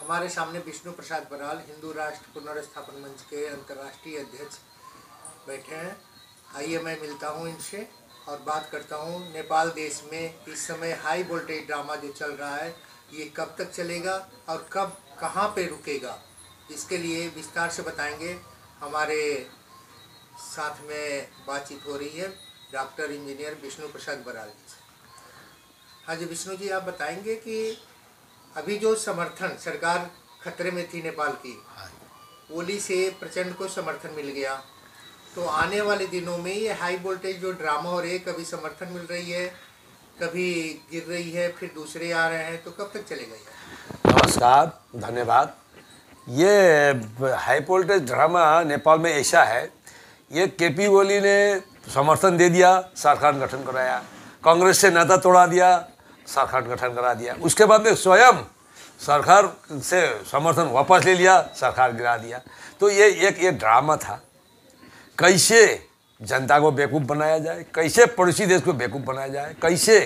हमारे सामने विष्णु प्रसाद बराल हिंदू राष्ट्र पुनर्स्थापन मंच के अंतर्राष्ट्रीय अध्यक्ष बैठे हैं। आइए मैं मिलता हूं इनसे और बात करता हूं। नेपाल देश में इस समय हाई वोल्टेज ड्रामा जो चल रहा है ये कब तक चलेगा और कब कहां पे रुकेगा, इसके लिए विस्तार से बताएंगे। हमारे साथ में बातचीत हो रही है डॉक्टर इंजीनियर विष्णु प्रसाद बराल जी से। हाँ जी विष्णु जी, आप बताएंगे कि अभी जो समर्थन सरकार खतरे में थी नेपाल की, ओली से प्रचंड को समर्थन मिल गया, तो आने वाले दिनों में ये हाई वोल्टेज जो ड्रामा हो रही है, कभी समर्थन मिल रही है, कभी गिर रही है, फिर दूसरे आ रहे हैं, तो कब तक चलेगा ये? नमस्कार, धन्यवाद। ये हाई वोल्टेज ड्रामा नेपाल में ऐसा है, ये केपी ओली ने समर्थन दे दिया, सरकार गठन कराया, कांग्रेस से नाता तोड़ा दिया, सरकार गठन करा दिया, उसके बाद में स्वयं सरकार से समर्थन वापस ले लिया, सरकार गिरा दिया। तो ये ड्रामा था। कैसे जनता को बेवकूफ़ बनाया जाए, कैसे पड़ोसी देश को बेवकूफ़ बनाया जाए, कैसे,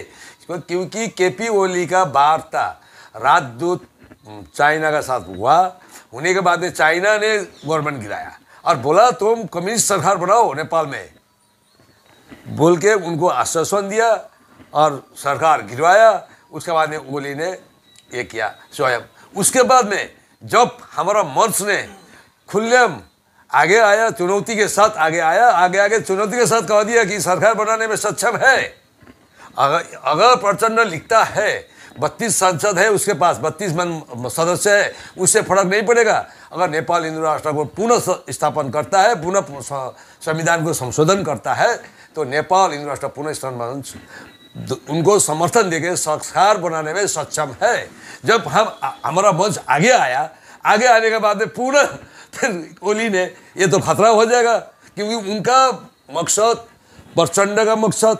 क्योंकि केपी ओली का वार्ता राजदूत चाइना का साथ हुआ, होने के बाद में चाइना ने गवर्नमेंट गिराया और बोला तुम कम्युनिस्ट सरकार बनाओ नेपाल में, बोल के उनको आश्वासन दिया और सरकार गिरवाया। उसके बाद में ओली ने ये किया स्वयं। उसके बाद में जब हमारा मंच ने खुलेआम आगे आया, चुनौती के साथ आगे आया, आगे चुनौती के साथ कह दिया कि सरकार बनाने में सक्षम है। अगर प्रचंड लिखता है, 32 सांसद है उसके पास, 32 सदस्य है, उससे फर्क नहीं पड़ेगा। अगर नेपाल हिंदू राष्ट्र को पुनः स्थापन करता है, पुनः संविधान को संशोधन करता है, तो नेपाल हिंदू राष्ट्र पुनः स्थापन उनको समर्थन देके सरकार बनाने में सक्षम है। जब हमारा मंच आगे आया, आगे आने के बाद में पूरा फिर ओली ने ये तो खतरा हो जाएगा, क्योंकि उनका मकसद, प्रचंड का मकसद,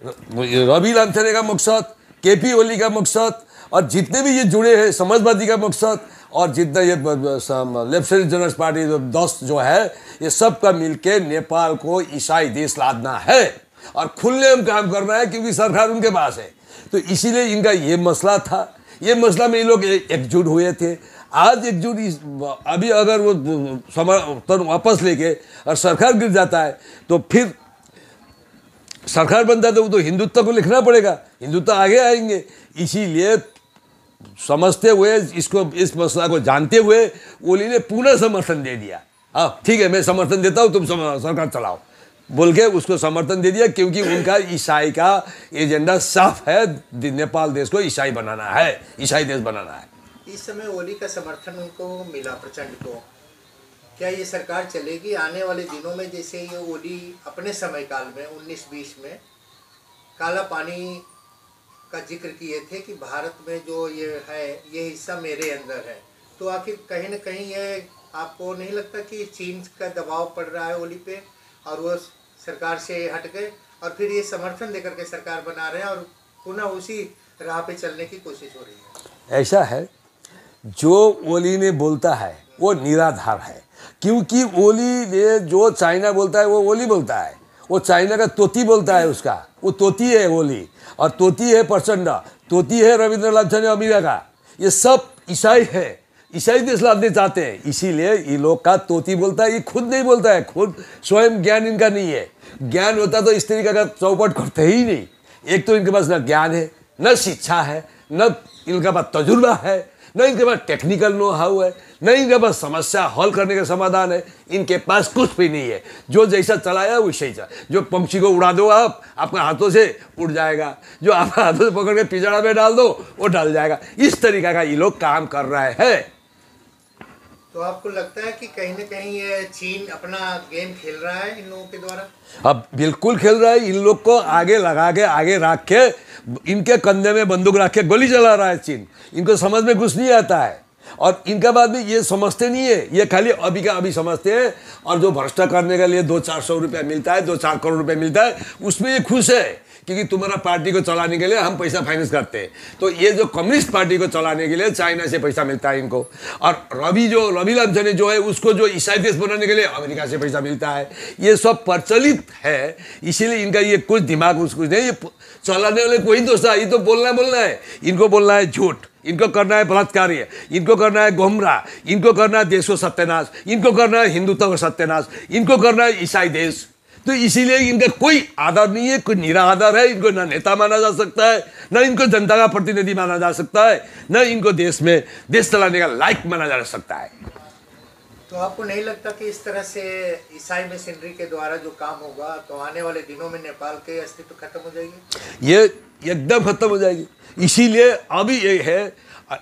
रवि लामछाने का मकसद, केपी ओली का मकसद और जितने भी ये जुड़े हैं समाजवादी का मकसद और जितना ये लेफ्टिनेंट जनरल पार्टी 10 जो है, ये सब का मिलके नेपाल को ईसाई देश लादना है और खुलेआम काम करना है, क्योंकि सरकार उनके पास है। तो इसीलिए इनका ये मसला था। ये मसला में ये लोग एकजुट हुए थे। आज एकजुट अभी अगर वो समर्थन वापस लेके और सरकार गिर जाता है तो फिर सरकार बनता है, तो वो तो हिंदुत्व को लिखना पड़ेगा, हिंदुत्व आगे आएंगे। इसीलिए समझते हुए, इसको, इस मसला को जानते हुए ओली ने पूरा समर्थन दे दिया। हाँ ठीक है, मैं समर्थन देता हूँ, तुम सरकार चलाओ बोल के उसको समर्थन दे दिया, क्योंकि उनका ईसाई का एजेंडा साफ है, नेपाल देश को ईसाई बनाना है, ईसाई देश बनाना है। इस समय ओली का समर्थन उनको मिला प्रचंड को, क्या ये सरकार चलेगी आने वाले दिनों में? जैसे ये ओली अपने समय काल में 1920 में काला पानी का जिक्र किए थे कि भारत में जो ये है ये हिस्सा मेरे अंदर है, तो आखिर कहीं न कहीं ये आपको नहीं लगता कि चीन का दबाव पड़ रहा है ओली पे और वो सरकार से हट गए और फिर ये समर्थन देकर के सरकार बना रहे हैं और पुनः उसी राह पे चलने की कोशिश हो रही है? ऐसा है, जो ओली ने बोलता है वो निराधार है, क्योंकि ओली ने जो चाइना बोलता है वो ओली बोलता है, वो चाइना का तोती बोलता है, उसका वो तोती है ओली, और तोती है प्रचंड, तोती है रविंद्र लामछाने अमीरा का। ये सब ईसाई है, ईसाई देश लादने चाहते हैं, इसीलिए ये लोग का तोती बोलता है। ये खुद नहीं बोलता है, खुद स्वयं ज्ञान इनका नहीं है। ज्ञान होता तो इस तरीके का चौपट करते ही नहीं। एक तो इनके पास न ज्ञान है, न शिक्षा है, न इनके पास तजुर्बा है, न इनके पास टेक्निकल नो हाउ है, न इनके पास समस्या हल करने का समाधान है। इनके पास कुछ भी नहीं है। जो जैसा चलाया वैसे ही चला। जो पंछी को उड़ा दो आप अपने हाथों से उड़ जाएगा, जो आप हाथों से पकड़ के पिंजड़ा में डाल दो वो डल जाएगा। इस तरीका का ये लोग काम कर रहे हैं। तो आपको लगता है कि कहीं न कहीं ये चीन अपना गेम खेल रहा है इन लोगों के द्वारा? अब बिल्कुल खेल रहा है। इन लोग को आगे लगा के, आगे रख के, इनके कंधे में बंदूक रख के गोली चला रहा है चीन। इनको समझ में कुछ नहीं आता है और इनके बाद में ये समझते नहीं है, ये खाली अभी का अभी समझते हैं। और जो भ्रष्टा करने के लिए 200-400 रुपया मिलता है, 2-4 करोड़ रुपया मिलता है, उसमें ये खुश है, क्योंकि तुम्हारा पार्टी को चलाने के लिए हम पैसा फाइनेंस करते हैं। तो ये जो कम्युनिस्ट पार्टी को चलाने के लिए चाइना से पैसा मिलता है इनको। और रवि लामछाने जो है उसको जो ईसाई देश बनाने के लिए अमेरिका से पैसा मिलता है। ये सब प्रचलित है, इसीलिए इनका ये कुछ दिमाग कुछ नहीं। ये चलाने वाले कोई दोस्त है, ये तो बोलना है, इनको बोलना है झूठ। इनको करना है बलात्कारी, इनको करना है गुमराह, इनको करना है देश को सत्यानाश, इनको करना है हिंदुत्व का सत्यानाश, इनको करना है ईसाई देश। तो इसीलिए इनका कोई आदर नहीं है, कोई निरादर है। इनको ना नेता माना जा सकता है, ना इनको जनता का प्रतिनिधि माना जा सकता है, ना इनको देश में देश चलाने का लायक माना जा सकता है। तो आपको नहीं लगता कि इस तरह से ईसाई मिशनरी के द्वारा जो काम होगा तो आने वाले दिनों में नेपाल के अस्तित्व खत्म हो जाएगी? ये एकदम खत्म हो जाएगी। इसीलिए अभी ये है,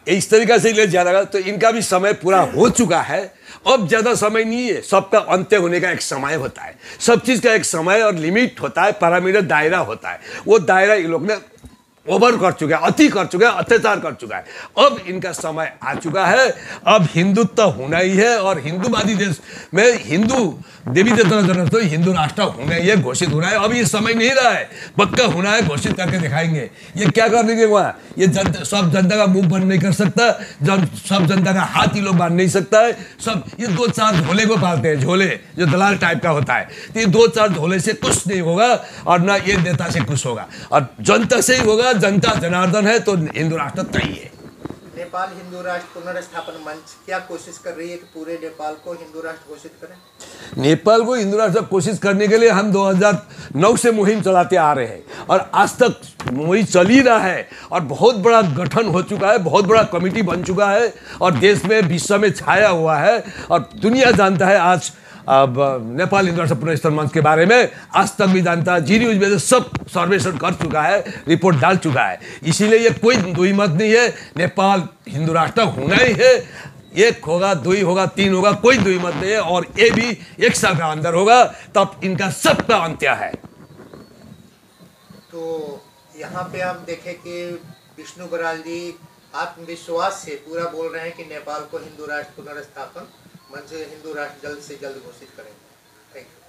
इस तरीके से ले जाएगा तो इनका भी समय पूरा हो चुका है। अब ज़्यादा समय नहीं है, सबका अंत्य होने का एक समय होता है। सब चीज़ का एक समय और लिमिट होता है, पैरामीटर दायरा होता है। वो दायरा ये लोग ने ओवर कर चुका है, अति कर चुका है, अत्याचार कर चुका है। अब इनका समय आ चुका है। अब हिंदुत्व होना ही है और हिंदूवादी देश में हिंदू देवी देवता जरूरत तो हिंदू राष्ट्र होना ही है, घोषित होना है। अब ये समय नहीं रहा है, पक्का होना है, घोषित करके दिखाएंगे। ये क्या कर देंगे वहाँ? ये सब जनता का मुंह बंद नहीं कर सकता, सब जनता का हाथ ही लोग बांध नहीं सकता है। सब ये 2-4 झोले को पालते हैं, झोले जो दलाल टाइप का होता है। तो ये 2-4 झोले से कुछ नहीं होगा और ना ये नेता से कुछ होगा, और जनता से ही होगा। जनता जनार्दन है तो हिंदू राष्ट्र तय है। नेपाल हिंदू राष्ट्र पुनर्स्थापन मंच क्या कोशिश कर रही है कि पूरे नेपाल को हिंदू राष्ट्र घोषित करें? नेपाल को हिंदू राष्ट्र कोशिश करने के लिए हम 2009 से मुहिम चलाते आ रहे हैं और आज तक मुहिम चल ही रहा है। और बहुत बड़ा गठन हो चुका है, बहुत बड़ा कमेटी बन चुका है और देश में विश्व में छाया हुआ है और दुनिया जानता है। आज अब नेपाल हिंदू राष्ट्र पुनर्स्थापन मंच के बारे में आज तक भी जानता है, जी न्यूज में सब सर्वेक्षण कर चुका है, रिपोर्ट डाल चुका है। इसीलिए ये कोई दुई मत नहीं है, नेपाल हिंदू राष्ट्र होना ही है। 1 होगा, 2 होगा, 3 होगा, कोई दुई मत नहीं है। और ये भी 1 साल का अंदर होगा, तब इनका सबका अंत्य है। तो यहाँ पे हम देखें कि विष्णु बराल जी आत्मविश्वास से पूरा बोल रहे हैं कि नेपाल को हिंदू राष्ट्र पुनर्स्थापन मंच हिंदू राष्ट्र जल्द से जल्द घोषित करेंगे। Thank you.